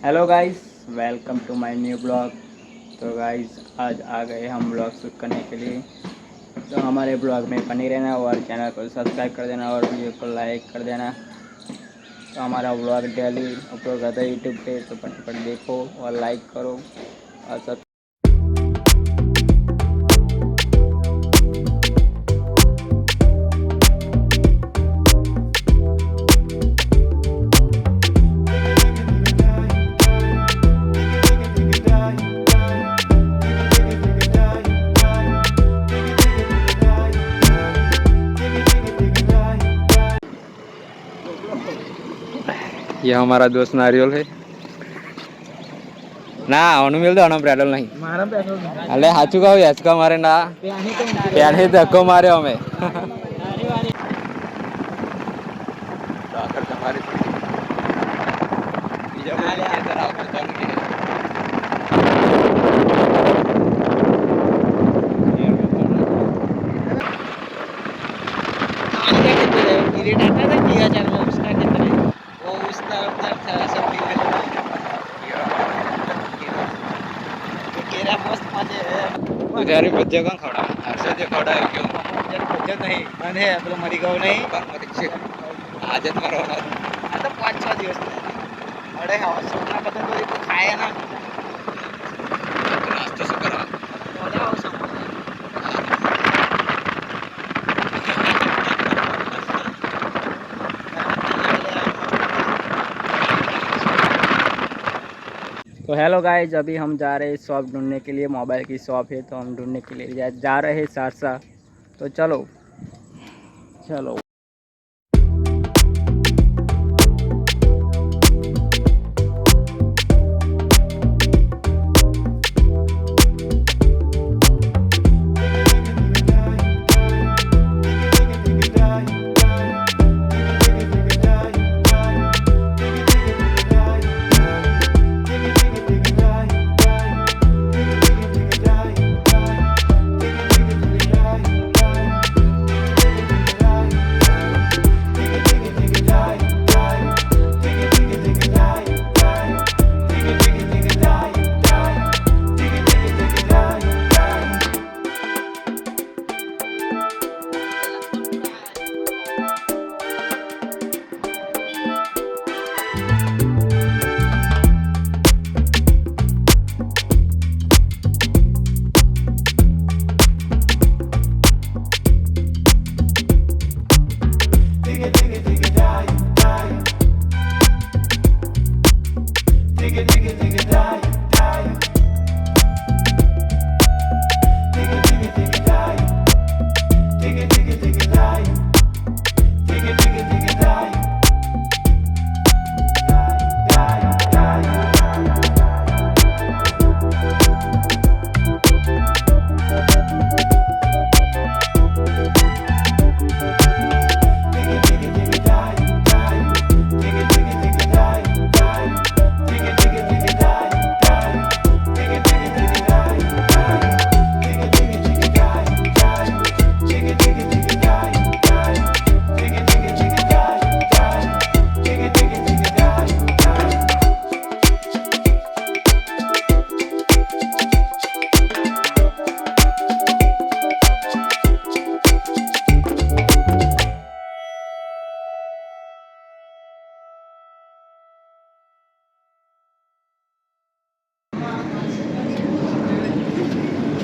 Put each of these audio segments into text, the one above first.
Hello guys, welcome to my new blog. तो guys आज आ गए हम ब्लॉग शूट करने के लिए। तो हमारे ब्लॉग में बने रहना और चैनल को सब्सक्राइब कर देना और वीडियो को लाइक कर देना। तो हमारा ब्लॉग डेली अपलोड करता है यूट्यूब पे, तो फटाफट देखो और लाइक करो और सब। ये हमारा दोस्त नारियल है ના આનું મેલ દો આનો પેટ્રોલ નહીં મારા પેટ્રોલ એટલે સાચું કહું યાચકા મારે ના ત્યાંથી ધક્કો માર્યો અમે तुम्हारे बच्चे कौन खड़ा ऐसे जो खड़ा है क्यों बच्चे नहीं बंद है मतलब मरी गयो नहीं पर मरी आज तुम्हारा होना आ तो 5-6 દિવસ अरे हाँ सोना पता तो खाया ना नाश्ता से करा तो हेलो गाइज, अभी हम जा रहे हैं शॉप ढूंढने के लिए। मोबाइल की शॉप है तो हम ढूंढने के लिए जा रहे हैं सहरसा। तो चलो चलो।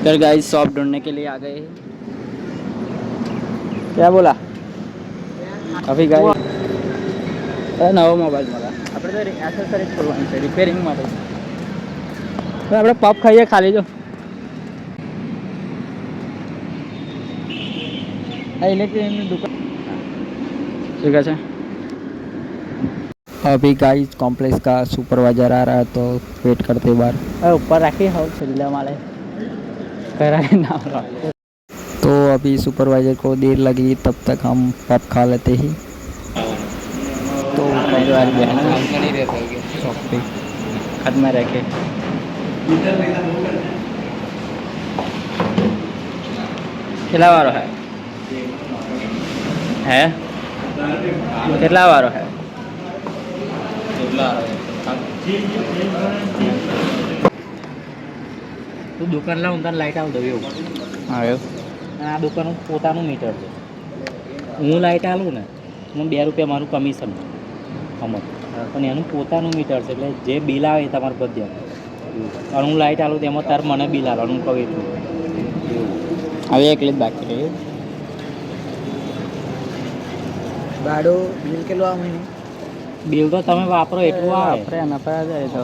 फिर गाइस शॉप ढूंढने के लिए आ गए हैं। क्या बोला अभी गाइस नવો મોબાઈલ મળે આપણે તો એસેસરીઝ ખોલવાની છે રિપેરિંગ માટે। તો આપણે પપ ખાઈએ ખાલી જો આ ઇલેક્ટ્રિકની દુકાન ठीक है। अभी गाइस कॉम्प्लेक्स का सुपरवाइजर आ रहा है तो वेट करते बार ऊपर रखे हो छिल्ले वाले ना। तो अभी सुपरवाइजर को देर लगी तब तक हम पप खा लेते ही। तो शॉप पे खत में रह के खिला वारो है કેટલા વારો है તું દુકાન લાવ તને લાઈટ આવ દઉં એવું. હા એવું. આ દુકાનનું પોતાનું મીટર છે. હું લાઈટ આલું ને હું 2 રૂપિયા મારું કમિશન અમુક, પણ એનું પોતાનું મીટર છે એટલે જે બિલ આવે એ તમારે બધે અને હું લાઈટ આલું તેમાં તાર મને બિલ આવવાનું હું કહું એટલું એવું. હવે એકલી જ બાકી રહ્યું. ભાડું બિલ કેટલું આવે મહિને? બિલ તો તમે વાપરો એટલું આવે. આપણે એના પર જાય તો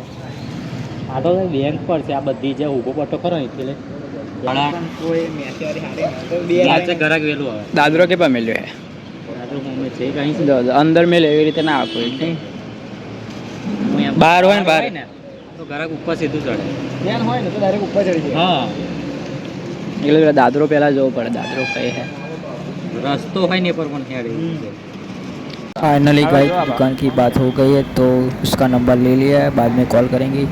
આ તો બેંક પર છે. આ બધી જે ઊભો પટ્ટો ખરો ને એટલે કોઈ મેસેજ હારે ગ્રાહક વહેલું આવે. દાદરો કે પણ મેલ્યો હે દાદરો મમ્મી છે કहीं છે. જો અંદર મેલ એવી રીતે ના આપો બહાર હોય ને બહાર તો ગ્રાહક ઉપર સીધું ચડે. ફેન હોય ને તો ડાયરેક્ટ ઉપર ચડી જાય. હા, એટલે પેલા દાદરો પહેલા જોવો પડે દાદરો કઈ હે. रस्तो है नहीं पर હેડે. फाइनली गाइस दुकान की बात हो गई है तो उसका नंबर ले लिया है, बाद में कॉल करेंगे।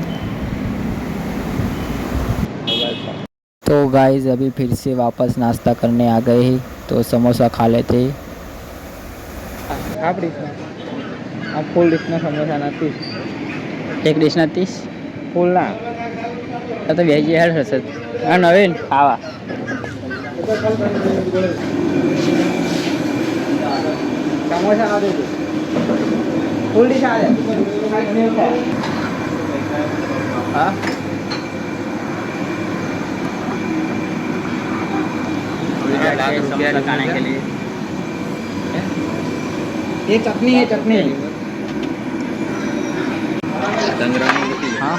तो गाइस अभी फिर से वापस नाश्ता करने आ गए हैं तो समोसा खा लेते हैं। હાફ ડીશના આ ફૂલ ડીશના સમોસાના 30 એક ડીશના 30 ફૂલના તો વેજી હેડ હશે. હા નવીન ખાવા સમોસા ના દેજો ફૂલ ડીશ આ દે હા ₹1 खाने के लिए ये चटनी है चटनी हाँ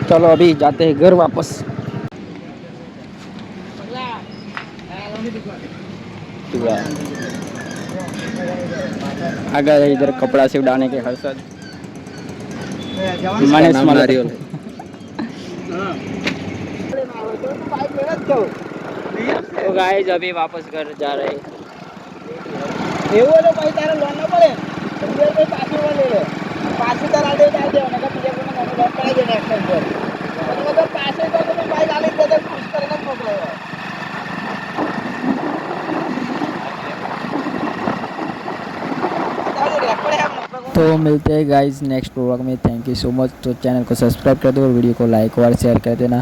चलो अभी जाते हैं घर वापस। आ गए इधर कपड़ा सिवड़ाने के हर्षद मनीष मलारियल। तो गाइस अभी वापस घर जा रहे हैं। એવું તો પછી તારે લોન ન પડે, 15 રૂપિયા પાછી લઈ લે, પાછી તારે આડે ચાલ દે અને બીજા કોઈને મને લોન પડાઈ દે નેક્સ્ટ ટાઈમ પર અને મતલબ પાછી તો તમે બાઈક આલી દે તો ખુશ કરીને મોકલાયો। तो मिलते हैं गाइस नेक्स्ट प्रोग्राम में। Thank you so much. तो चैनल को सब्सक्राइब कर दो और वीडियो को लाइक और शेयर कर देना।